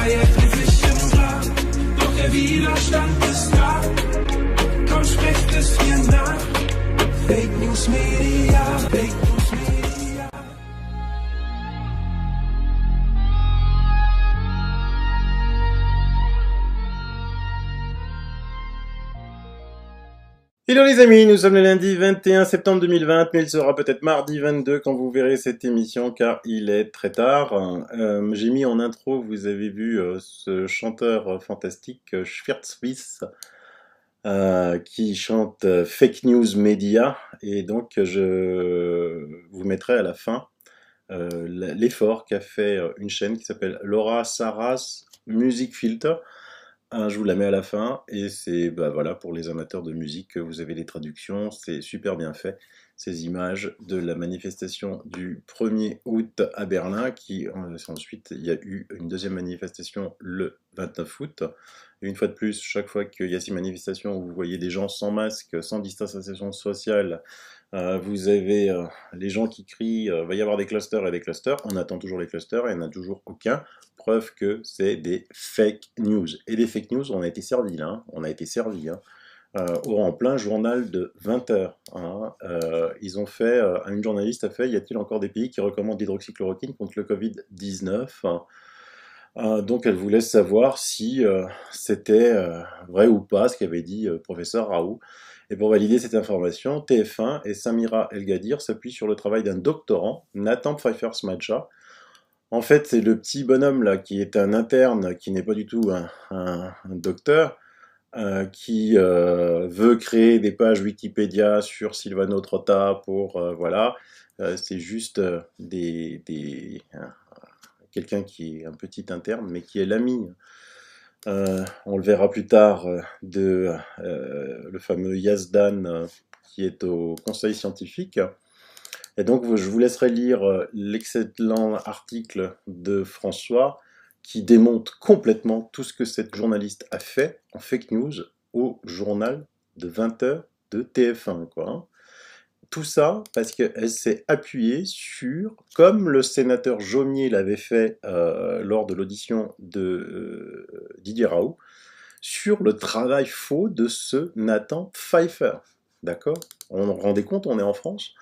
Freiheit ewig im Grab, doch der Widerstand ist da. Komm, sprecht es mir nach. Fake News Media, Fake News Media. Hello les amis, nous sommes le lundi 21 septembre 2020, mais il sera peut-être mardi 22 quand vous verrez cette émission car il est très tard. J'ai mis en intro, vous avez vu ce chanteur fantastique Schwierzwies qui chante Fake News Media, et donc je vous mettrai à la fin l'effort qu'a fait une chaîne qui s'appelle Laura Sarras Music Filter. Je vous la mets à la fin, et c'est voilà, pour les amateurs de musique, vous avez les traductions, c'est super bien fait. Ces images de la manifestation du 1er août à Berlin, qui ensuite il y a eu une deuxième manifestation le 29 août. Et une fois de plus, chaque fois qu'il y a ces manifestations où vous voyez des gens sans masque, sans distanciation sociale, vous avez les gens qui crient va y avoir des clusters et des clusters. On attend toujours les clusters et il n'y en a toujours aucun. Preuve que c'est des fake news. Et des fake news, on a été servi là, on a été servi. En plein journal de 20h. Ils ont fait, une journaliste a fait, y a-t-il encore des pays qui recommandent l'hydroxychloroquine contre le Covid-19 ? Donc elle voulait savoir si c'était vrai ou pas ce qu'avait dit professeur Raoult. Et pour valider cette information, TF1 et Samira El-Gadir s'appuient sur le travail d'un doctorant, Nathan Pfeiffer-Smadja. En fait, c'est le petit bonhomme là qui est un interne, qui n'est pas du tout un docteur, qui veut créer des pages Wikipédia sur Silvano Trotta pour voilà. C'est juste quelqu'un qui est un petit interne, mais qui est l'ami. On le verra plus tard de le fameux Yazdan qui est au conseil scientifique. Et donc, je vous laisserai lire l'excellent article de François qui démonte complètement tout ce que cette journaliste a fait en fake news au journal de 20h de TF1, quoi. Tout ça parce qu'elle s'est appuyée sur, comme le sénateur Jomier l'avait fait lors de l'audition de Didier Raoult, sur le travail faux de ce Nathan Pfeiffer. D'accord ? On vous rendez compte, on est en France ?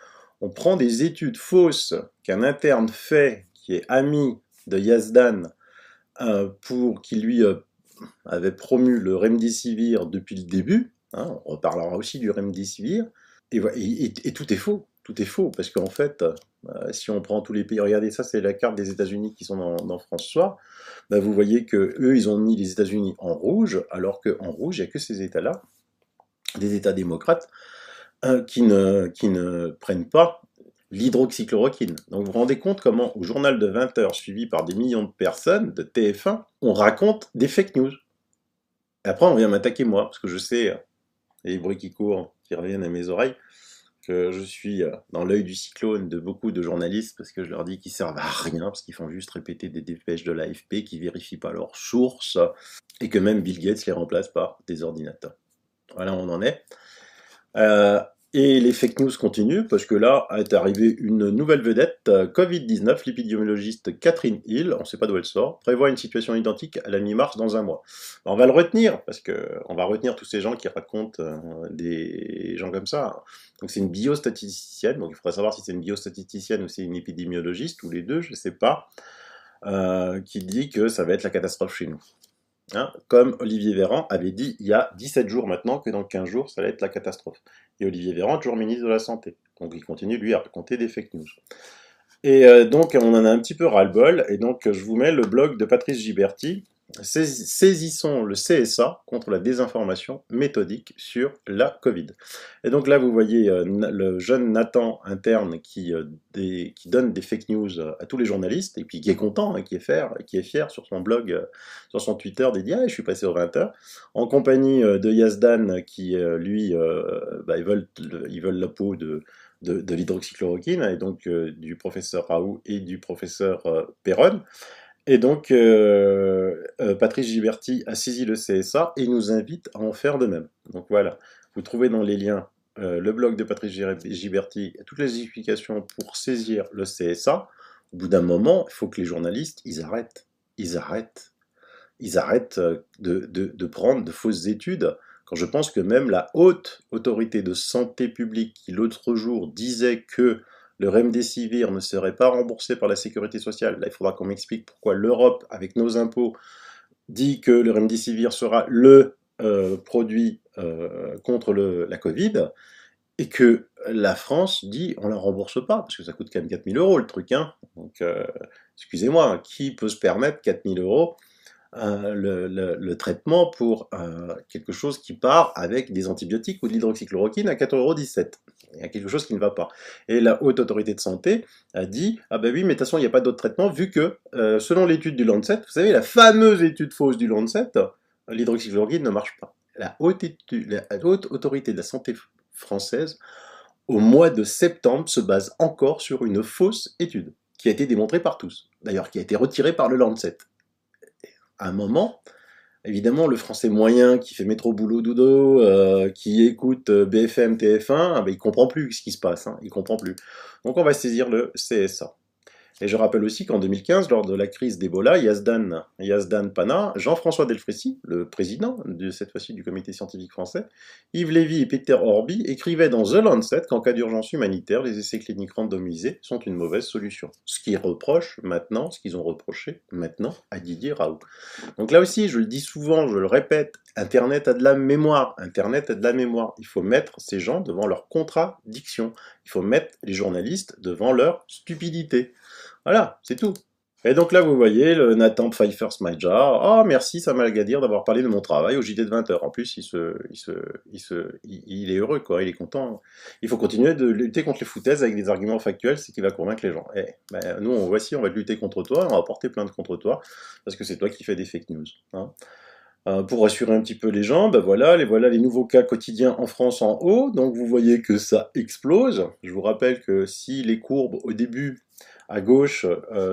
On prend des études fausses qu'un interne fait, qui est ami de Yazdan, qui lui avait promu le Remdesivir depuis le début. On reparlera aussi du Remdesivir. Et tout est faux. Tout est faux, parce qu'en fait, si on prend tous les pays, regardez ça, c'est la carte des États-Unis qui sont dans François. Vous voyez que eux, ils ont mis les États-Unis en rouge, alors qu'en rouge, il n'y a que ces États-là, des États démocrates, qui ne prennent pas l'hydroxychloroquine. Donc vous vous rendez compte comment, au journal de 20h, suivi par des millions de personnes de TF1, on raconte des fake news. Et après, on vient m'attaquer moi, parce que je sais, les bruits qui courent, qui reviennent à mes oreilles, que je suis dans l'œil du cyclone de beaucoup de journalistes, parce que je leur dis qu'ils servent à rien, parce qu'ils font juste répéter des dépêches de l'AFP, qui vérifient pas leurs sources, et que même Bill Gates les remplace par des ordinateurs. Voilà où on en est. Et les fake news continuent, parce que là est arrivée une nouvelle vedette, Covid-19, l'épidémiologiste Catherine Hill, on ne sait pas d'où elle sort, prévoit une situation identique à la mi-mars dans un mois. On va le retenir, parce qu'on va retenir tous ces gens qui racontent des gens comme ça. Donc c'est une biostatisticienne, donc il faudra savoir si c'est une biostatisticienne ou si c'est une épidémiologiste, ou les deux, je ne sais pas, qui dit que ça va être la catastrophe chez nous. Comme Olivier Véran avait dit il y a 17 jours maintenant que dans 15 jours ça allait être la catastrophe. Et Olivier Véran, toujours ministre de la Santé. Donc il continue lui à raconter des fake news. Et donc on en a un petit peu ras-le-bol, et donc je vous mets le blog de Patrice Giberti, Saisissons le CSA contre la désinformation méthodique sur la Covid. Et donc là vous voyez le jeune Nathan interne qui donne des fake news à tous les journalistes, et puis qui est content, qui est fier sur son blog, sur son Twitter dédié, je suis passé aux 20h, en compagnie de Yazdan qui lui, ils veulent la peau de l'hydroxychloroquine, et donc du professeur Raoult et du professeur Perron. Et donc, Patrice Giberti a saisi le CSA et nous invite à en faire de même. Donc voilà, vous trouvez dans les liens le blog de Patrice Giberti, toutes les explications pour saisir le CSA. Au bout d'un moment, il faut que les journalistes, ils arrêtent. ils arrêtent de prendre de fausses études. Quand je pense que même la haute autorité de santé publique, qui l'autre jour disait que le remdesivir ne serait pas remboursé par la sécurité sociale, là il faudra qu'on m'explique pourquoi l'Europe, avec nos impôts, dit que le remdesivir sera le produit contre la Covid, et que la France dit on la rembourse pas, parce que ça coûte quand même 4 000 € le truc, hein. Donc, excusez-moi, qui peut se permettre 4 000 € le traitement pour quelque chose qui part avec des antibiotiques ou de l'hydroxychloroquine à 4,17 €. Il y a quelque chose qui ne va pas. Et la haute autorité de santé a dit « Ah ben oui, mais de toute façon, il n'y a pas d'autre traitement, vu que, selon l'étude du Lancet, vous savez, la fameuse étude fausse du Lancet, l'hydroxychloroquine ne marche pas. » La haute autorité de la santé française, au mois de septembre, se base encore sur une fausse étude, qui a été démontrée par tous, d'ailleurs, qui a été retirée par le Lancet. À un moment, évidemment, le français moyen qui fait métro boulot dodo, qui écoute BFM, TF1, ben, il comprend plus ce qui se passe, hein, il comprend plus. Donc on va saisir le CSA. Et je rappelle aussi qu'en 2015, lors de la crise d'Ebola, Yazdan Pana, Jean-François Delfrécy, le président de cette fois-ci du comité scientifique français, Yves Lévy et Peter Orby écrivaient dans The Lancet qu'en cas d'urgence humanitaire, les essais cliniques randomisés sont une mauvaise solution. Ce qu'ils reprochent maintenant, ce qu'ils ont reproché maintenant à Didier Raoult. Donc là aussi, je le dis souvent, je le répète, Internet a de la mémoire. Internet a de la mémoire. Il faut mettre ces gens devant leurs contradictions. Il faut mettre les journalistes devant leur stupidité. Voilà, c'est tout. Et donc là, vous voyez, le Nathan Pfeiffer Smadja, oh merci Sam Al-Ghadir d'avoir parlé de mon travail au JT de 20h. En plus, il est heureux, quoi, il est content. Il faut continuer de lutter contre les foutaises avec des arguments factuels, c'est qui va convaincre les gens. Eh, ben, nous, voici, on va lutter contre toi, on va porter plainte contre toi, parce que c'est toi qui fais des fake news. Hein. Pour rassurer un petit peu les gens, ben voilà les nouveaux cas quotidiens en France en haut, donc vous voyez que ça explose. Je vous rappelle que si les courbes au début, à gauche,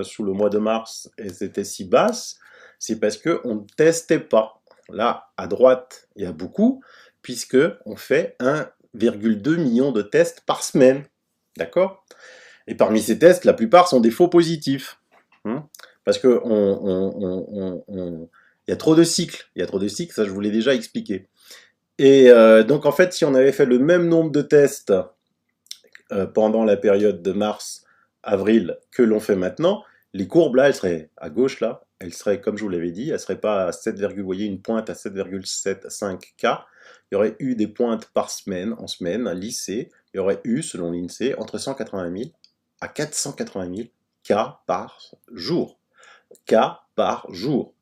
sous le mois de mars, elles étaient si basses, c'est parce qu'on ne testait pas. Là, à droite, il y a beaucoup, puisque on fait 1,2 million de tests par semaine. D'accord? Et parmi ces tests, la plupart sont des faux positifs. Parce que il y a trop de cycles. Il y a trop de cycles, ça je vous l'ai déjà expliqué. Et donc en fait, si on avait fait le même nombre de tests pendant la période de mars, avril que l'on fait maintenant, les courbes là, elles seraient à gauche là, elles seraient comme je vous l'avais dit, elles seraient pas à 7, vous voyez une pointe à 7,75 cas. Il y aurait eu des pointes par semaine, en semaine, lissées. Il y aurait eu, selon l'INSEE, entre 180 000 à 480 000 cas par jour. Cas par jour.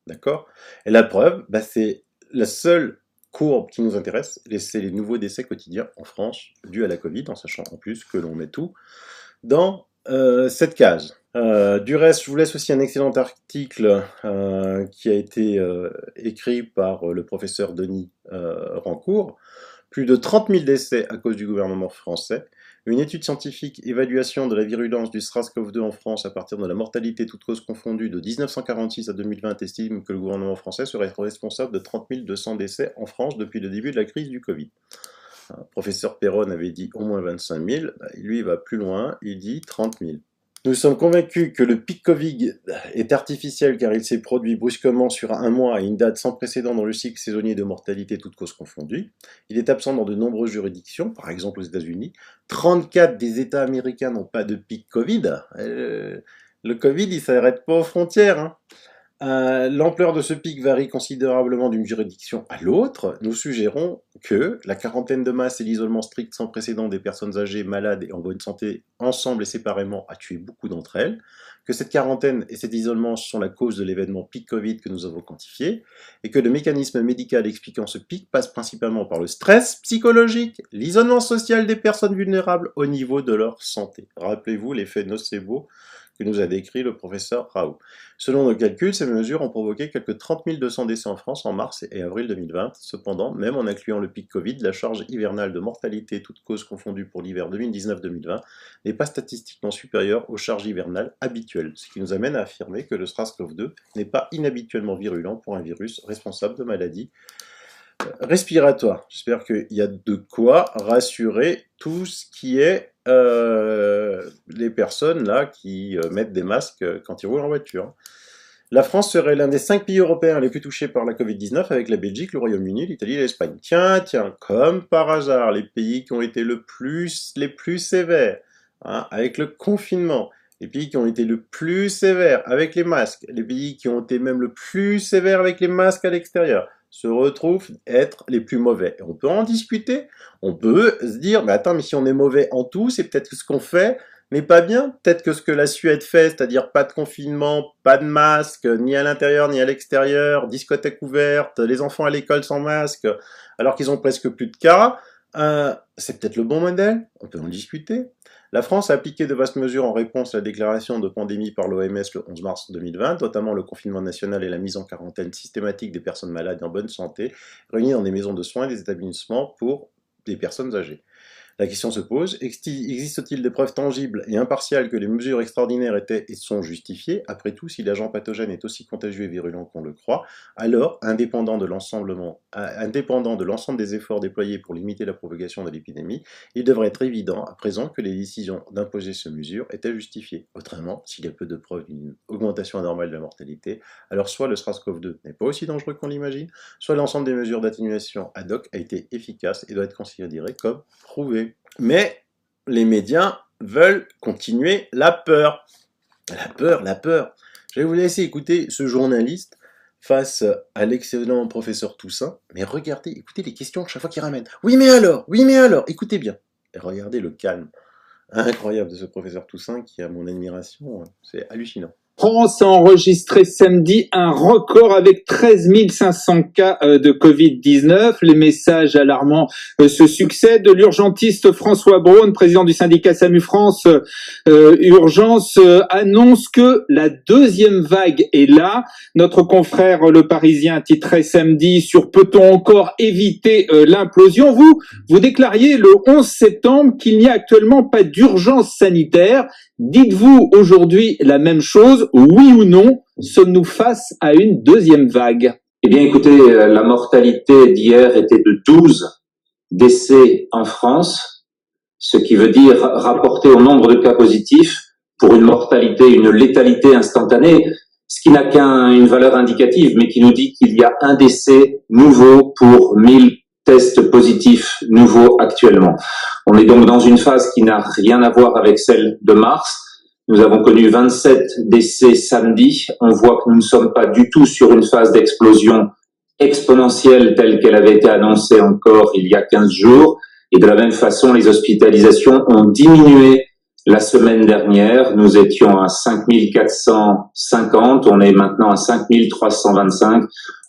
D'accord? Et la preuve, bah, c'est la seule courbe qui nous intéresse, c'est les nouveaux décès quotidiens en France dus à la Covid, en sachant en plus que l'on met tout dans cette case. Du reste, je vous laisse aussi un excellent article qui a été écrit par le professeur Denis Rancourt. Plus de 30 000 décès à cause du gouvernement français. Une étude scientifique, évaluation de la virulence du SARS-CoV-2 en France à partir de la mortalité toutes causes confondues de 1946 à 2020 estime que le gouvernement français serait responsable de 30 200 décès en France depuis le début de la crise du Covid. Professeur Perron avait dit au moins 25 000, lui il va plus loin, il dit 30 000. Nous sommes convaincus que le pic Covid est artificiel car il s'est produit brusquement sur un mois à une date sans précédent dans le cycle saisonnier de mortalité toutes causes confondues. Il est absent dans de nombreuses juridictions, par exemple aux États-Unis. 34 des États américains n'ont pas de pic Covid. Le Covid, il ne s'arrête pas aux frontières. Hein. L'ampleur de ce pic varie considérablement d'une juridiction à l'autre. Nous suggérons que la quarantaine de masse et l'isolement strict sans précédent des personnes âgées, malades et en bonne santé, ensemble et séparément, a tué beaucoup d'entre elles, que cette quarantaine et cet isolement sont la cause de l'événement pic Covid que nous avons quantifié, et que le mécanisme médical expliquant ce pic passe principalement par le stress psychologique, l'isolement social des personnes vulnérables au niveau de leur santé. Rappelez-vous l'effet nocebo que nous a décrit le professeur Raoult. Selon nos calculs, ces mesures ont provoqué quelques 30 200 décès en France en mars et avril 2020. Cependant, même en incluant le pic Covid, la charge hivernale de mortalité, toutes causes confondues pour l'hiver 2019-2020, n'est pas statistiquement supérieure aux charges hivernales habituelles, ce qui nous amène à affirmer que le SARS-CoV-2 n'est pas inhabituellement virulent pour un virus responsable de maladies respiratoires. J'espère qu'il y a de quoi rassurer tout ce qui est les personnes là qui mettent des masques quand ils roulent en voiture. La France serait l'un des 5 pays européens les plus touchés par la Covid-19 avec la Belgique, le Royaume-Uni, l'Italie et l'Espagne. Tiens, comme par hasard, les pays qui ont été les plus sévères, hein, avec le confinement, les pays qui ont été le plus sévères avec les masques, les pays qui ont été même le plus sévères avec les masques à l'extérieur, se retrouvent être les plus mauvais. Et on peut en discuter, on peut se dire, mais attends, mais si on est mauvais en tout, c'est peut-être que ce qu'on fait n'est pas bien. Peut-être que ce que la Suède fait, c'est-à-dire pas de confinement, pas de masque, ni à l'intérieur ni à l'extérieur, discothèque ouverte, les enfants à l'école sans masque, alors qu'ils ont presque plus de cas, c'est peut-être le bon modèle, on peut en discuter. La France a appliqué de vastes mesures en réponse à la déclaration de pandémie par l'OMS le 11 mars 2020, notamment le confinement national et la mise en quarantaine systématique des personnes malades et en bonne santé, réunies dans des maisons de soins et des établissements pour des personnes âgées. La question se pose, existe-t-il des preuves tangibles et impartiales que les mesures extraordinaires étaient et sont justifiées? Après tout, si l'agent pathogène est aussi contagieux et virulent qu'on le croit, alors, indépendant de l'ensemble des efforts déployés pour limiter la propagation de l'épidémie, il devrait être évident à présent que les décisions d'imposer ces mesures étaient justifiées. Autrement, s'il y a peu de preuves d'une augmentation anormale de la mortalité, alors soit le SARS-CoV-2 n'est pas aussi dangereux qu'on l'imagine, soit l'ensemble des mesures d'atténuation ad hoc a été efficace et doit être considéré comme prouvé. Mais les médias veulent continuer la peur. La peur. Je vais vous laisser écouter ce journaliste face à l'excellent professeur Toussaint. Mais regardez, écoutez les questions chaque fois qu'il ramène. Oui mais alors, écoutez bien. Et regardez le calme incroyable de ce professeur Toussaint qui a mon admiration. C'est hallucinant. France a enregistré samedi un record avec 13 500 cas de Covid-19. Les messages alarmants se succèdent. L'urgentiste François Braun, président du syndicat SAMU France Urgence, annonce que la deuxième vague est là. Notre confrère Le Parisien titrait samedi sur peut-on encore éviter l'implosion. Vous déclariez le 11 septembre qu'il n'y a actuellement pas d'urgence sanitaire. Dites-vous aujourd'hui la même chose, oui ou non, sommes-nous face à une deuxième vague? Eh bien écoutez, la mortalité d'hier était de 12 décès en France, ce qui veut dire rapporté au nombre de cas positifs pour une mortalité, une létalité instantanée, ce qui n'a qu'une valeur indicative, mais qui nous dit qu'il y a un décès nouveau pour 1000 tests positifs nouveaux actuellement. On est donc dans une phase qui n'a rien à voir avec celle de mars. Nous avons connu 27 décès samedi. On voit que nous ne sommes pas du tout sur une phase d'explosion exponentielle telle qu'elle avait été annoncée encore il y a 15 jours. Et de la même façon, les hospitalisations ont diminué la semaine dernière. Nous étions à 5450, on est maintenant à 5325.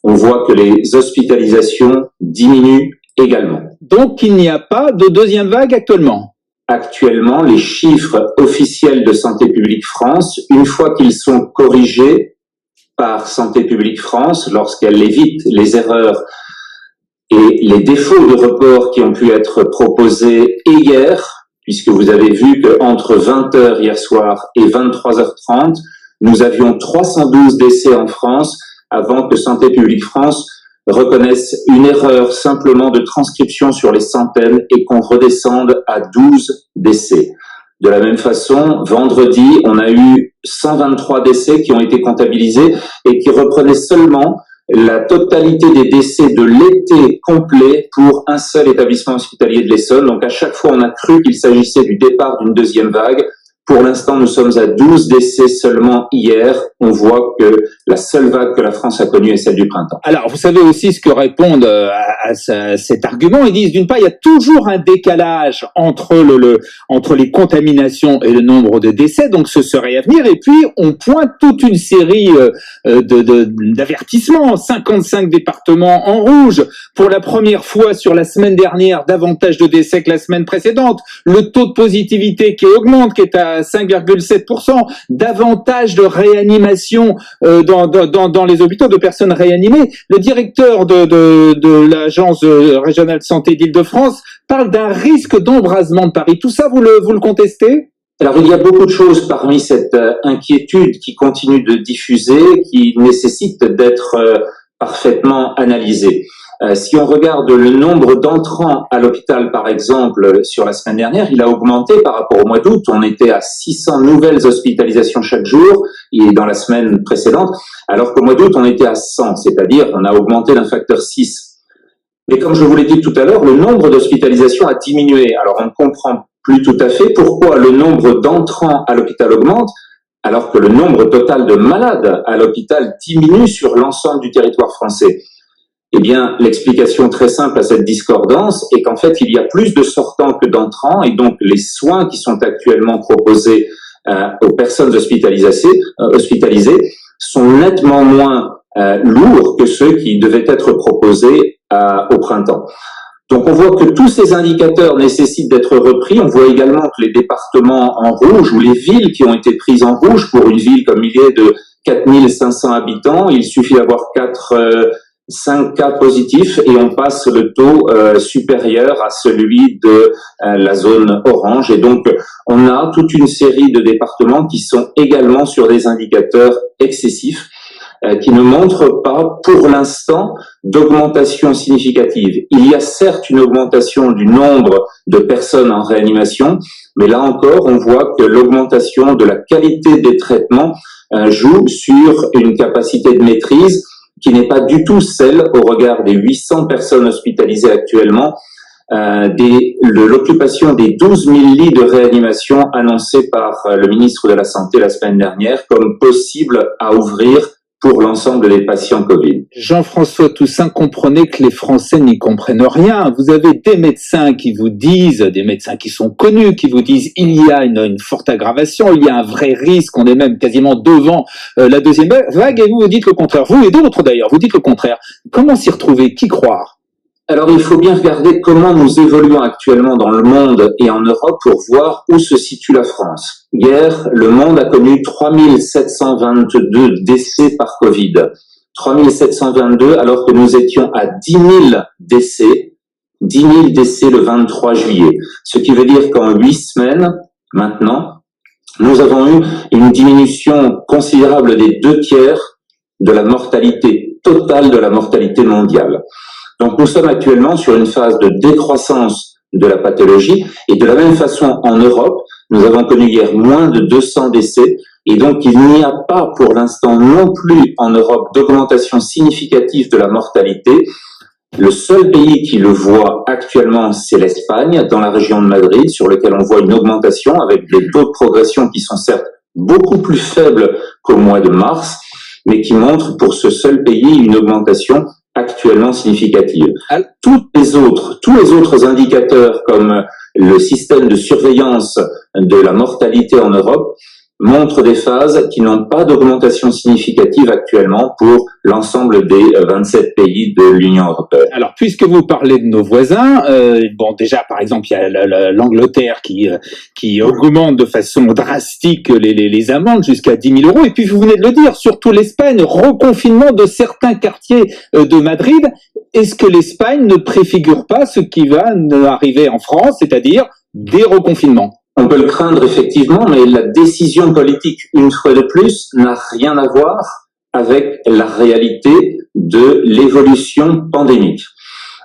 On voit que les hospitalisations diminuent également. Donc, il n'y a pas de deuxième vague actuellement? Actuellement, les chiffres officiels de Santé publique France, une fois qu'ils sont corrigés par Santé publique France, lorsqu'elle évite les erreurs et les défauts de report qui ont pu être proposés hier, puisque vous avez vu qu'entre 20h hier soir et 23h30, nous avions 312 décès en France, avant que Santé publique France reconnaisse une erreur simplement de transcription sur les centaines et qu'on redescende à 12 décès. De la même façon, vendredi, on a eu 123 décès qui ont été comptabilisés et qui reprenaient seulement la totalité des décès de l'été complet pour un seul établissement hospitalier de l'Essonne. Donc à chaque fois, on a cru qu'il s'agissait du départ d'une deuxième vague. Pour l'instant, nous sommes à 12 décès seulement hier. On voit que la seule vague que la France a connue est celle du printemps. Alors, vous savez aussi ce que répondent à cet argument. Ils disent, d'une part, il y a toujours un décalage entre les contaminations et le nombre de décès, donc ce serait à venir. Et puis, on pointe toute une série d'avertissements. 55 départements en rouge. Pour la première fois sur la semaine dernière, davantage de décès que la semaine précédente. Le taux de positivité qui augmente, qui est à 5,7%, davantage de réanimation dans les hôpitaux, de personnes réanimées. Le directeur de l'agence régionale de santé d'Île-de-France parle d'un risque d'embrasement de Paris. Tout ça, vous le contestez? Alors, il y a beaucoup de choses parmi cette inquiétude qui continue de diffuser, qui nécessite d'être parfaitement analysée. Si on regarde le nombre d'entrants à l'hôpital, par exemple, sur la semaine dernière, il a augmenté par rapport au mois d'août. On était à 600 nouvelles hospitalisations chaque jour, et dans la semaine précédente, alors qu'au mois d'août, on était à 100, c'est-à-dire on a augmenté d'un facteur 6. Mais comme je vous l'ai dit tout à l'heure, le nombre d'hospitalisations a diminué. Alors on ne comprend plus tout à fait pourquoi le nombre d'entrants à l'hôpital augmente, alors que le nombre total de malades à l'hôpital diminue sur l'ensemble du territoire français. Eh bien, l'explication très simple à cette discordance est qu'en fait, il y a plus de sortants que d'entrants, et donc les soins qui sont actuellement proposés aux personnes hospitalisées sont nettement moins lourds que ceux qui devaient être proposés au printemps. Donc on voit que tous ces indicateurs nécessitent d'être repris. On voit également que les départements en rouge ou les villes qui ont été prises en rouge, pour une ville comme il est de 4500 habitants, il suffit d'avoir 5 cas positifs et on passe le taux supérieur à celui de la zone orange. Et donc on a toute une série de départements qui sont également sur des indicateurs excessifs, qui ne montre pas, pour l'instant, d'augmentation significative. Il y a certes une augmentation du nombre de personnes en réanimation, mais là encore, on voit que l'augmentation de la qualité des traitements joue sur une capacité de maîtrise qui n'est pas du tout celle, au regard des 800 personnes hospitalisées actuellement, de l'occupation des 12 000 lits de réanimation annoncés par le ministre de la Santé la semaine dernière comme possible à ouvrir pour l'ensemble des patients Covid. Jean-François Toussaint, comprenez que les Français n'y comprennent rien. Vous avez des médecins qui vous disent, des médecins qui sont connus, qui vous disent il y a une forte aggravation, il y a un vrai risque, on est même quasiment devant la deuxième vague, et vous dites le contraire. Vous et d'autres d'ailleurs, vous dites le contraire. Comment s'y retrouver? Qui croire? Alors, il faut bien regarder comment nous évoluons actuellement dans le monde et en Europe pour voir où se situe la France. Hier, le monde a connu 3722 décès par Covid. 3722 alors que nous étions à 10 000 décès. 10 000 décès le 23 juillet. Ce qui veut dire qu'en 8 semaines, maintenant, nous avons eu une diminution considérable des 2/3 de la mortalité totale de la mortalité mondiale. Donc nous sommes actuellement sur une phase de décroissance de la pathologie et de la même façon en Europe, nous avons connu hier moins de 200 décès et donc il n'y a pas pour l'instant non plus en Europe d'augmentation significative de la mortalité. Le seul pays qui le voit actuellement, c'est l'Espagne, dans la région de Madrid, sur lequel on voit une augmentation avec des taux de progression qui sont certes beaucoup plus faibles qu'au mois de mars, mais qui montrent pour ce seul pays une augmentation actuellement significative. Tous les autres indicateurs, comme le système de surveillance de la mortalité en Europe, montrent des phases qui n'ont pas d'augmentation significative actuellement pour l'ensemble des 27 pays de l'Union européenne. Alors, puisque vous parlez de nos voisins, bon, déjà, par exemple, il y a l'Angleterre qui augmente de façon drastique les amendes jusqu'à 10 000 euros. Et puis, vous venez de le dire, surtout l'Espagne, reconfinement de certains quartiers de Madrid. Est-ce que l'Espagne ne préfigure pas ce qui va arriver en France, c'est-à-dire des reconfinements? On peut le craindre effectivement, mais la décision politique, une fois de plus, n'a rien à voir avec la réalité de l'évolution pandémique.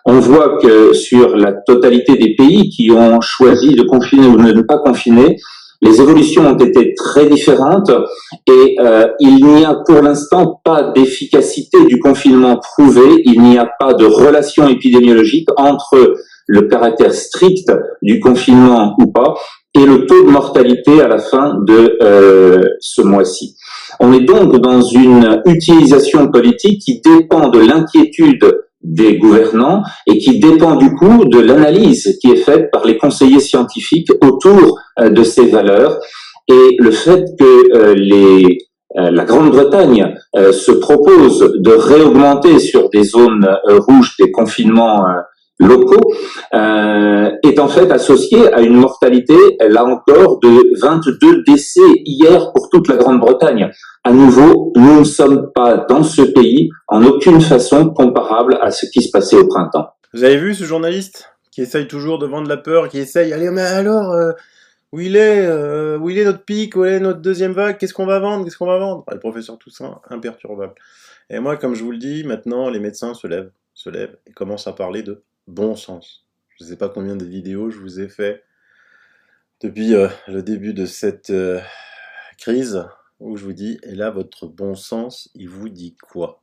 On voit que sur la totalité des pays qui ont choisi de confiner ou de ne pas confiner, les évolutions ont été très différentes et il n'y a pour l'instant pas d'efficacité du confinement prouvée, il n'y a pas de relation épidémiologique entre le caractère strict du confinement ou pas et le taux de mortalité à la fin de ce mois-ci. On est donc dans une utilisation politique qui dépend de l'inquiétude des gouvernants et qui dépend du coup de l'analyse qui est faite par les conseillers scientifiques autour de ces valeurs. Et le fait que la Grande-Bretagne se propose de réaugmenter sur des zones rouges des confinements locaux est en fait associé à une mortalité, là encore, de 22 décès hier pour toute la Grande-Bretagne. À nouveau, nous ne sommes pas dans ce pays en aucune façon comparable à ce qui se passait au printemps. Vous avez vu ce journaliste qui essaye toujours de vendre la peur, qui essaye, allez, mais alors, où il est notre pic, où est notre deuxième vague, qu'est-ce qu'on va vendre, Le professeur Toussaint, imperturbable. Et moi, comme je vous le dis, maintenant, les médecins se lèvent. se lève et commence à parler de bon sens. Je ne sais pas combien de vidéos je vous ai fait depuis le début de cette crise où je vous dis, et là, votre bon sens, il vous dit quoi?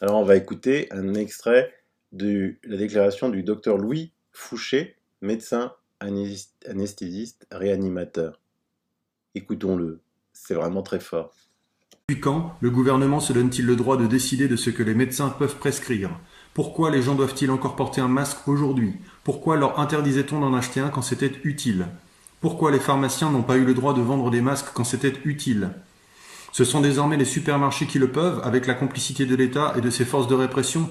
Alors, on va écouter un extrait de la déclaration du docteur Louis Fouché, médecin anesthésiste réanimateur. Écoutons-le, c'est vraiment très fort. Depuis quand le gouvernement se donne-t-il le droit de décider de ce que les médecins peuvent prescrire? Pourquoi les gens doivent-ils encore porter un masque aujourd'hui? Pourquoi leur interdisait-on d'en acheter un quand c'était utile? Pourquoi les pharmaciens n'ont pas eu le droit de vendre des masques quand c'était utile? Ce sont désormais les supermarchés qui le peuvent, avec la complicité de l'État et de ses forces de répression?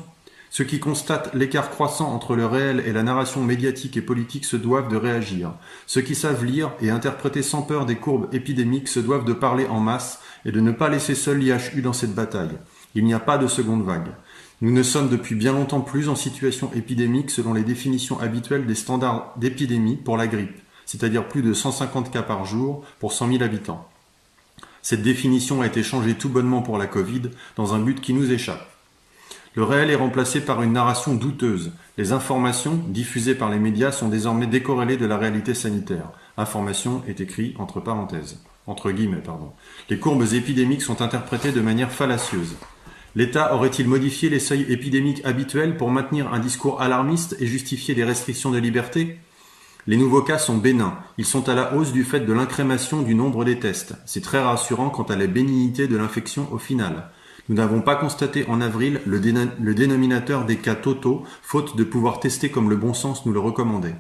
Ceux qui constatent l'écart croissant entre le réel et la narration médiatique et politique se doivent de réagir. Ceux qui savent lire et interpréter sans peur des courbes épidémiques se doivent de parler en masse et de ne pas laisser seul l'IHU dans cette bataille. Il n'y a pas de seconde vague. Nous ne sommes depuis bien longtemps plus en situation épidémique selon les définitions habituelles des standards d'épidémie pour la grippe, c'est-à-dire plus de 150 cas par jour pour 100 000 habitants. Cette définition a été changée tout bonnement pour la Covid dans un but qui nous échappe. Le réel est remplacé par une narration douteuse. Les informations diffusées par les médias sont désormais décorrélées de la réalité sanitaire. Information est écrit entre guillemets. Les courbes épidémiques sont interprétées de manière fallacieuse. L'État aurait-il modifié les seuils épidémiques habituels pour maintenir un discours alarmiste et justifier des restrictions de liberté? Les nouveaux cas sont bénins. Ils sont à la hausse du fait de l'incrémation du nombre des tests. C'est très rassurant quant à la bénignité de l'infection au final. Nous n'avons pas constaté en avril le dénominateur des cas totaux, faute de pouvoir tester comme le bon sens nous le recommandait.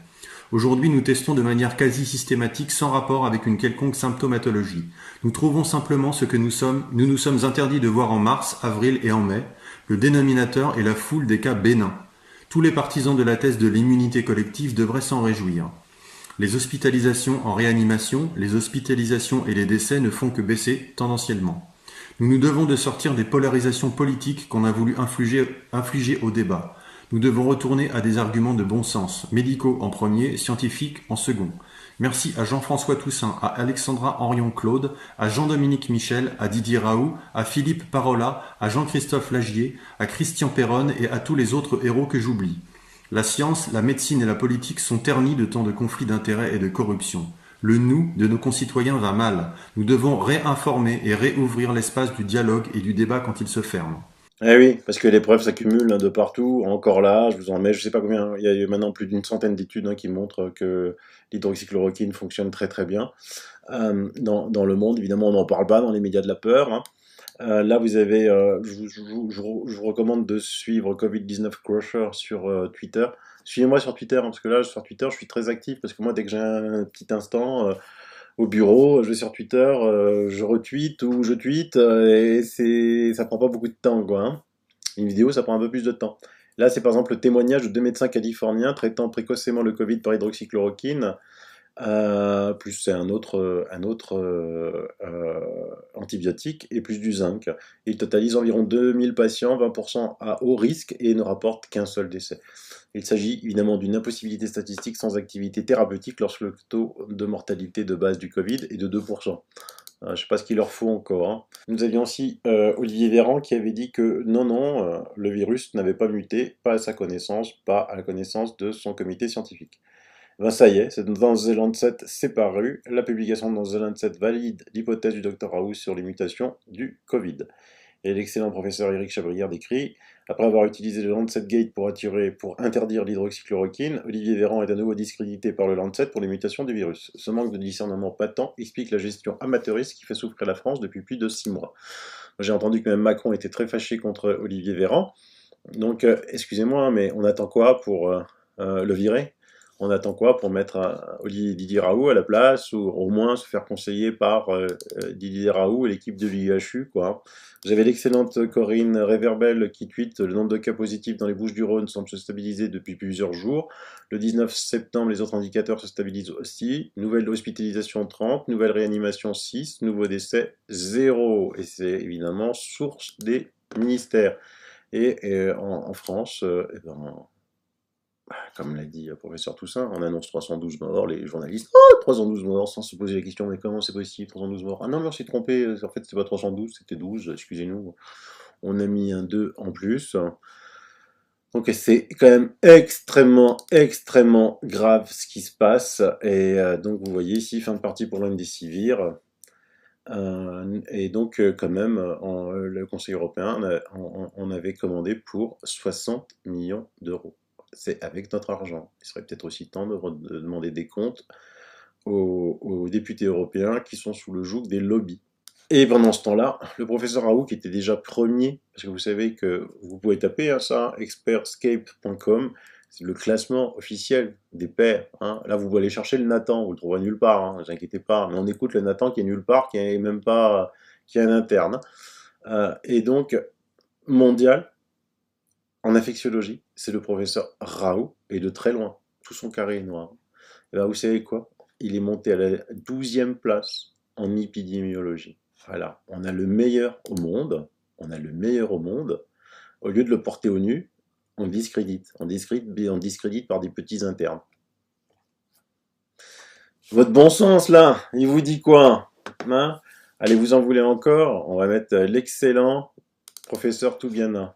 Aujourd'hui, nous testons de manière quasi systématique sans rapport avec une quelconque symptomatologie. Nous trouvons simplement ce que nous nous sommes interdits de voir en mars, avril et en mai, le dénominateur et la foule des cas bénins. Tous les partisans de la thèse de l'immunité collective devraient s'en réjouir. Les hospitalisations en réanimation, les hospitalisations et les décès ne font que baisser tendanciellement. Nous nous devons de sortir des polarisations politiques qu'on a voulu infliger au débat. Nous devons retourner à des arguments de bon sens, médicaux en premier, scientifiques en second. Merci à Jean-François Toussaint, à Alexandra Henrion-Claude, à Jean-Dominique Michel, à Didier Raoult, à Philippe Parola, à Jean-Christophe Lagier, à Christian Perronne et à tous les autres héros que j'oublie. La science, la médecine et la politique sont ternies de tant de conflits d'intérêts et de corruption. Le nous de nos concitoyens va mal. Nous devons réinformer et réouvrir l'espace du dialogue et du débat quand il se ferme. Eh oui, parce que les preuves s'accumulent de partout, encore là, je vous en mets, je sais pas combien, il y a eu maintenant plus d'une centaine d'études qui montrent que l'hydroxychloroquine fonctionne très très bien dans le monde. Évidemment, on n'en parle pas dans les médias de la peur. Là, vous avez, je vous recommande de suivre Covid-19 Crusher sur Twitter. Suivez-moi sur Twitter, parce que là, sur Twitter, je suis très actif, parce que moi, dès que j'ai un petit instant au bureau, je vais sur Twitter, je retweet ou je tweet, et ça prend pas beaucoup de temps, quoi. Une vidéo, ça prend un peu plus de temps. Là, c'est par exemple le témoignage de 2 médecins californiens traitant précocement le Covid par hydroxychloroquine, plus c'est un autre antibiotique et plus du zinc. Il totalise environ 2000 patients, 20% à haut risque et ne rapporte qu'un seul décès. Il s'agit évidemment d'une impossibilité statistique sans activité thérapeutique lorsque le taux de mortalité de base du Covid est de 2%. Je ne sais pas ce qu'il leur faut encore. Nous avions aussi Olivier Véran qui avait dit que non, le virus n'avait pas muté, pas à sa connaissance, pas à la connaissance de son comité scientifique. Ben ça y est, dans The Lancet, c'est paru. La publication dans The Lancet valide l'hypothèse du Dr Raoult sur les mutations du Covid. Et l'excellent professeur Éric Chabrière décrit: après avoir utilisé le Lancet Gate pour interdire l'hydroxychloroquine, Olivier Véran est à nouveau discrédité par le Lancet pour les mutations du virus. Ce manque de discernement patent explique la gestion amateuriste qui fait souffrir la France depuis plus de 6 mois. J'ai entendu que même Macron était très fâché contre Olivier Véran. Donc, excusez-moi, mais on attend quoi pour le virer? On attend quoi pour mettre Didier Raoult à la place, ou au moins se faire conseiller par Didier Raoult et l'équipe de l'IHU, quoi. Vous avez l'excellente Corinne Réverbel qui tweet: le nombre de cas positifs dans les Bouches-du-Rhône semble se stabiliser depuis plusieurs jours. Le 19 septembre, les autres indicateurs se stabilisent aussi. Nouvelle hospitalisation 30, nouvelle réanimation 6, nouveau décès 0. Et c'est évidemment source des ministères. Et en France, comme l'a dit le professeur Toussaint, on annonce 312 morts, les journalistes, 312 morts, sans se poser la question, mais comment c'est possible, 312 morts? Ah non, mais on s'est trompé, en fait c'est pas 312, c'était 12, excusez-nous, on a mis un 2 en plus. Donc c'est quand même extrêmement, extrêmement grave ce qui se passe. Et donc vous voyez ici, fin de partie pour l'Indécivir. Et donc quand même, le Conseil européen, on avait commandé pour 60 millions d'euros. C'est avec notre argent. Il serait peut-être aussi temps de demander des comptes aux députés européens qui sont sous le joug des lobbies. Et pendant ce temps-là, le professeur Raoult, qui était déjà premier, parce que vous savez que vous pouvez taper ça, expertscape.com, c'est le classement officiel des pairs. Là, vous pouvez aller chercher le Nathan, vous le trouverez nulle part, ne vous inquiétez pas. Mais on écoute le Nathan qui est nulle part, qui est même pas, qui est un interne. Et donc, mondial, en infectiologie, c'est le professeur Raoult, et de très loin, tout son carré est noir. Et là, vous savez quoi? Il est monté à la 12e place en épidémiologie. Voilà, on a le meilleur au monde, Au lieu de le porter au nu, on discrédite par des petits internes. Votre bon sens, là, il vous dit quoi? Allez, vous en voulez encore? On va mettre l'excellent professeur Toubiana.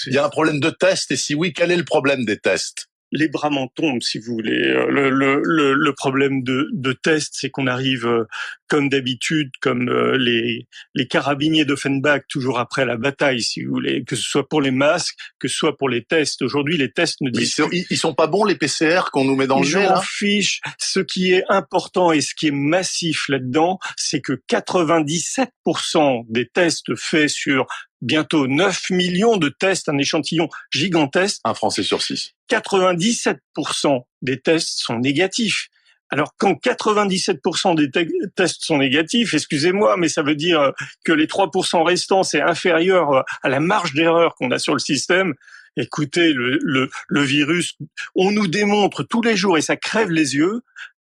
Il y a un problème de test, et si oui, quel est le problème des tests? Les bras m'en tombent, si vous voulez. Le problème de test, c'est qu'on arrive, comme d'habitude, comme les carabiniers d'Offenbach, toujours après la bataille, si vous voulez, que ce soit pour les masques, que ce soit pour les tests. Aujourd'hui, les tests ne disent... Ils sont pas bons, les PCR qu'on nous met dans le nez, là? Je m'en fiche. Ce qui est important et ce qui est massif là-dedans, c'est que 97% des tests faits sur bientôt 9 millions de tests, un échantillon gigantesque. Un Français sur 6. 97% des tests sont négatifs. Alors, quand 97% des tests sont négatifs, excusez-moi, mais ça veut dire que les 3% restants, c'est inférieur à la marge d'erreur qu'on a sur le système. Écoutez, le virus, on nous démontre tous les jours, et ça crève les yeux,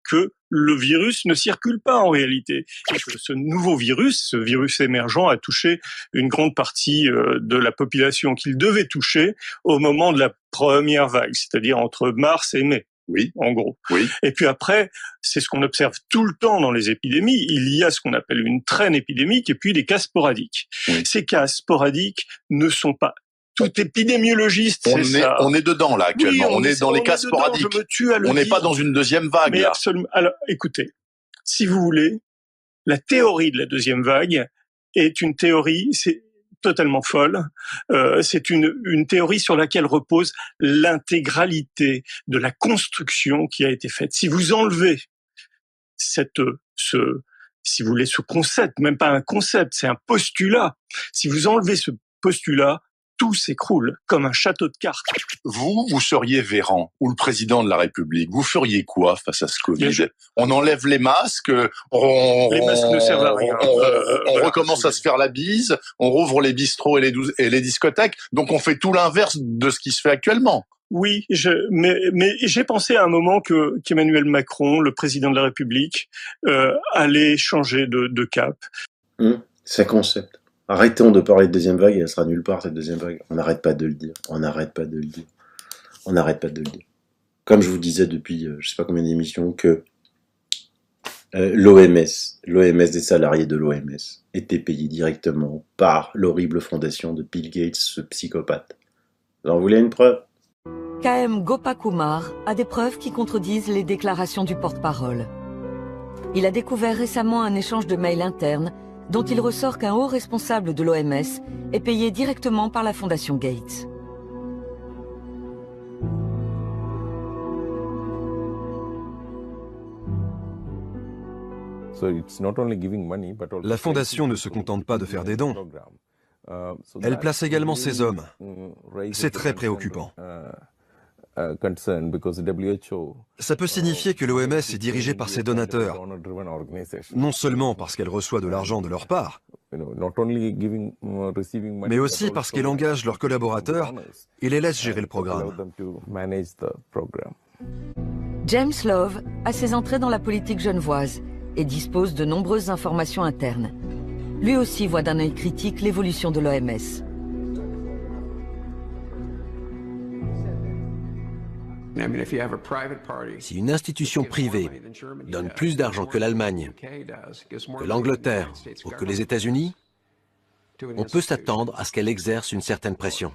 que le virus ne circule pas en réalité. Et que ce nouveau virus, ce virus émergent, a touché une grande partie de la population qu'il devait toucher au moment de la première vague, c'est-à-dire entre mars et mai. Oui. En gros. Oui. Et puis après, c'est ce qu'on observe tout le temps dans les épidémies. Il y a ce qu'on appelle une traîne épidémique et puis des cas sporadiques. Oui. Ces cas sporadiques ne sont pas... Tout épidémiologiste, c'est ça. On est dedans, là, actuellement. Oui, on est dans les cas sporadiques. On n'est pas dans une deuxième vague, mais là. Absolument. Alors, écoutez, si vous voulez, la théorie de la deuxième vague est une théorie, c'est totalement folle. C'est une théorie sur laquelle repose l'intégralité de la construction qui a été faite. Si vous enlevez si vous voulez, ce concept, même pas un concept, c'est un postulat. Si vous enlevez ce postulat, tout s'écroule comme un château de cartes. Vous seriez Véran ou le président de la République. Vous feriez quoi face à ce Covid? On enlève les masques, les masques ne servent à rien. On recommence à se faire la bise, on rouvre les bistrots et les discothèques. Donc on fait tout l'inverse de ce qui se fait actuellement. Oui, mais j'ai pensé à un moment qu'Emmanuel Macron, le président de la République, allait changer de cap. C'est un concept. Arrêtons de parler de deuxième vague, et elle sera nulle part, cette deuxième vague. On n'arrête pas de le dire. Comme je vous disais depuis, je sais pas combien d'émissions, que l'OMS, des salariés de l'OMS, étaient payés directement par l'horrible fondation de Bill Gates, ce psychopathe. Vous en voulez une preuve? KM Gopakumar a des preuves qui contredisent les déclarations du porte-parole. Il a découvert récemment un échange de mails internes dont il ressort qu'un haut responsable de l'OMS est payé directement par la Fondation Gates. La Fondation ne se contente pas de faire des dons. Elle place également ses hommes. C'est très préoccupant. Ça peut signifier que l'OMS est dirigée par ses donateurs, non seulement parce qu'elle reçoit de l'argent de leur part, mais aussi parce qu'elle engage leurs collaborateurs et les laisse gérer le programme. James Love a ses entrées dans la politique genevoise et dispose de nombreuses informations internes. Lui aussi voit d'un œil critique l'évolution de l'OMS. Si une institution privée donne plus d'argent que l'Allemagne, que l'Angleterre ou que les États-Unis, on peut s'attendre à ce qu'elle exerce une certaine pression.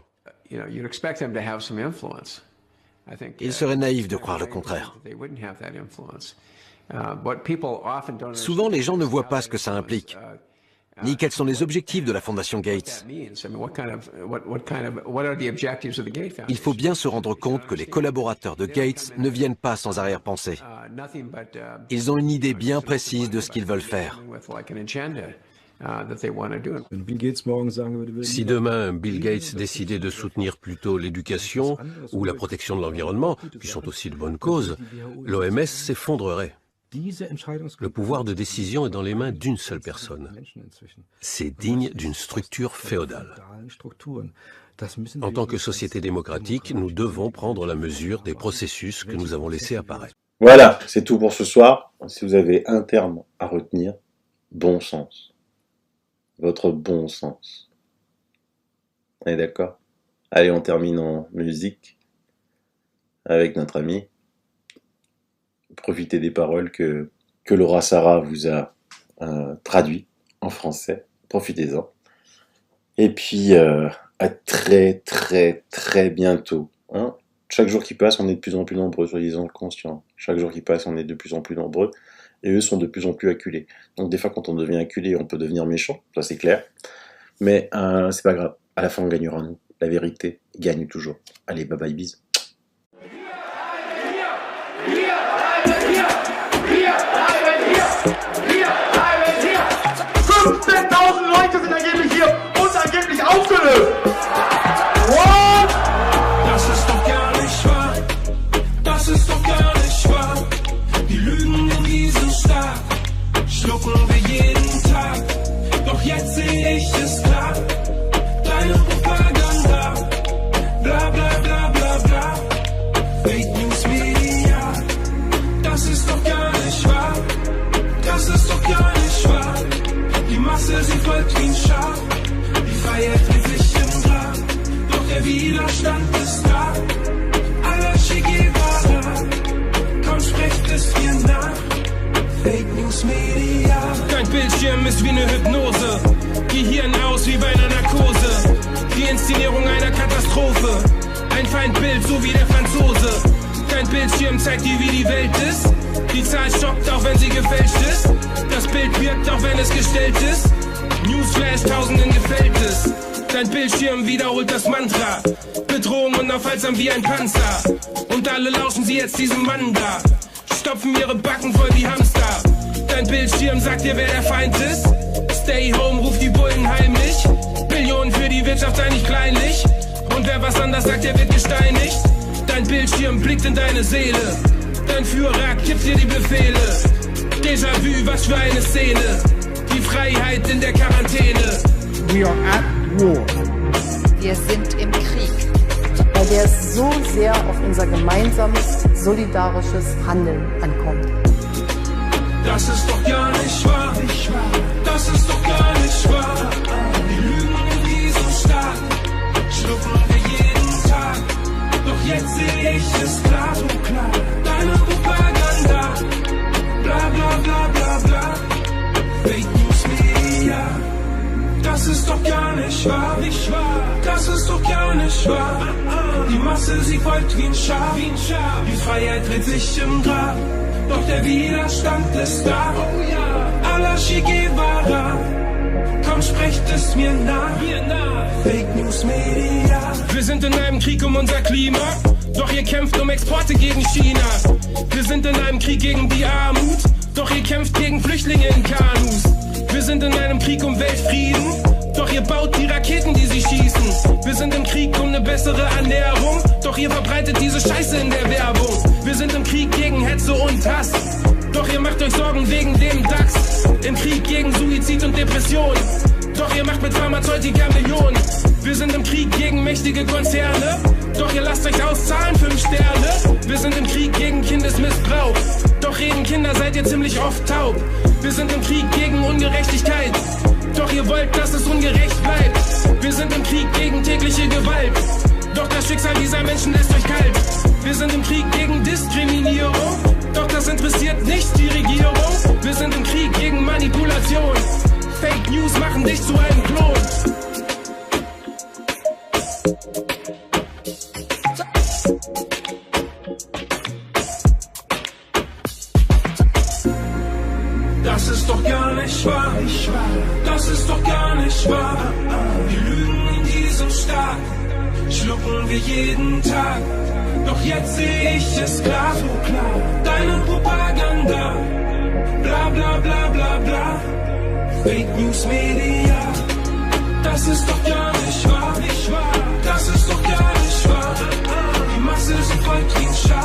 Il serait naïf de croire le contraire. Souvent, les gens ne voient pas ce que ça implique, ni quels sont les objectifs de la Fondation Gates. Il faut bien se rendre compte que les collaborateurs de Gates ne viennent pas sans arrière-pensée. Ils ont une idée bien précise de ce qu'ils veulent faire. Si demain Bill Gates décidait de soutenir plutôt l'éducation ou la protection de l'environnement, qui sont aussi de bonnes causes, l'OMS s'effondrerait. Le pouvoir de décision est dans les mains d'une seule personne. C'est digne d'une structure féodale. En tant que société démocratique, nous devons prendre la mesure des processus que nous avons laissés apparaître. Voilà, c'est tout pour ce soir. Si vous avez un terme à retenir, bon sens. Votre bon sens. On est d'accord? Allez, on termine en musique avec notre ami. Profitez des paroles que Laura Sarah vous a traduit en français. Profitez-en. Et puis, à très très très bientôt. Hein. Chaque jour qui passe, on est de plus en plus nombreux, soyez-en conscients. Chaque jour qui passe, on est de plus en plus nombreux. Et eux sont de plus en plus acculés. Donc des fois, quand on devient acculé, on peut devenir méchant. Ça, c'est clair. Mais c'est pas grave. À la fin, on gagnera nous. La vérité gagne toujours. Allez, bye bye, bis. Leute sind angeblich hier und angeblich aufgelöst. What? Das ist doch gar nicht wahr. Das ist doch gar nicht wahr. Die Lügen in diesem Staat schlucken wir jeden Tag. Doch jetzt sehe ich es klar. Deine Propaganda. Bla bla bla bla bla. Fake News Media. Das ist doch gar nicht wahr. Das ist doch gar nicht wahr. Die Masse, sie folgt wie ein Schaf. Die Freiheit dreht sich im Grab. Doch der Widerstand ist da. Alla Che Guevara. Komm, sprecht es mir nach. Fake News Media. Dein Bildschirm ist wie eine Hypnose. Gehirn aus wie bei einer Narkose. Die Inszenierung einer Katastrophe. Ein Feindbild, so wie der Franzose. Dein Bildschirm zeigt dir, wie die Welt ist. Die Zahl schockt, auch wenn sie gefälscht ist. Das Bild wirkt, auch wenn es gestellt ist. Newsflash, Tausenden gefällt es. Dein Bildschirm wiederholt das Mantra. Bedrohung unaufhaltsam wie ein Panzer. Und alle lauschen sie jetzt diesem Mann da. Stopfen ihre Backen voll wie Hamster. Dein Bildschirm sagt dir, wer der Feind ist. Stay home, ruft die Bullen heimlich. Billionen für die Wirtschaft sei nicht kleinlich. Und wer was anders sagt, der wird gesteinigt. Dein Bildschirm blickt in deine Seele. Dein Führer kippt dir die Befehle. Déjà-vu, was für eine Szene. Die Freiheit in der Quarantäne. We are at war. Wir sind im Krieg. Weil der so sehr auf unser gemeinsames, solidarisches Handeln ankommt. Das ist doch gar nicht wahr. Das ist doch gar nicht wahr. Die Lügen in diesem Staat schlucken wir jeden Tag. Doch jetzt sehe ich es klar, so klar. Deine Propaganda. Bla bla bla bla bla. Fake News Media. Das ist doch gar nicht wahr. Das ist doch gar nicht wahr. Die Masse, sie folgt wie ein Schaf. Die Freiheit dreht sich im Grab. Doch der Widerstand ist da. Alla Che Guevara. Komm, sprecht es mir nach. Fake News Media. Wir sind in einem Krieg um unser Klima. Doch ihr kämpft um Exporte gegen China. Wir sind in einem Krieg gegen die Armut. Doch ihr kämpft gegen Flüchtlinge in Kanus. Wir sind in einem Krieg um Weltfrieden. Doch ihr baut die Raketen, die sie schießen. Wir sind im Krieg um eine bessere Ernährung. Doch ihr verbreitet diese Scheiße in der Werbung. Wir sind im Krieg gegen Hetze und Hass. Doch ihr macht euch Sorgen wegen dem DAX. Im Krieg gegen Suizid und Depression. Doch ihr macht mit Pharmazeutika Millionen. Wir sind im Krieg gegen mächtige Konzerne. Doch ihr lasst euch auszahlen 5 Sterne. Wir sind im Krieg gegen Kindesmissbrauch. Doch reden Kinder, seid ihr ziemlich oft taub. Wir sind im Krieg gegen Ungerechtigkeit. Doch ihr wollt, dass es ungerecht bleibt. Wir sind im Krieg gegen tägliche Gewalt. Doch das Schicksal dieser Menschen lässt euch kalt. Wir sind im Krieg gegen Diskriminierung. Doch das interessiert nicht die Regierung. Wir sind im Krieg gegen Manipulation. Fake News machen dich zu einem Klon. gar nicht wahr. Das ist doch gar nicht wahr. Die Lügen in diesem Staat schlucken wir jeden Tag. Doch jetzt sehe ich es klar, so klar. Deine Propaganda, bla bla bla bla bla. Fake News Media, das ist doch gar nicht wahr. Das ist doch gar nicht wahr. Die Masse ist folgt wie ein Schaf.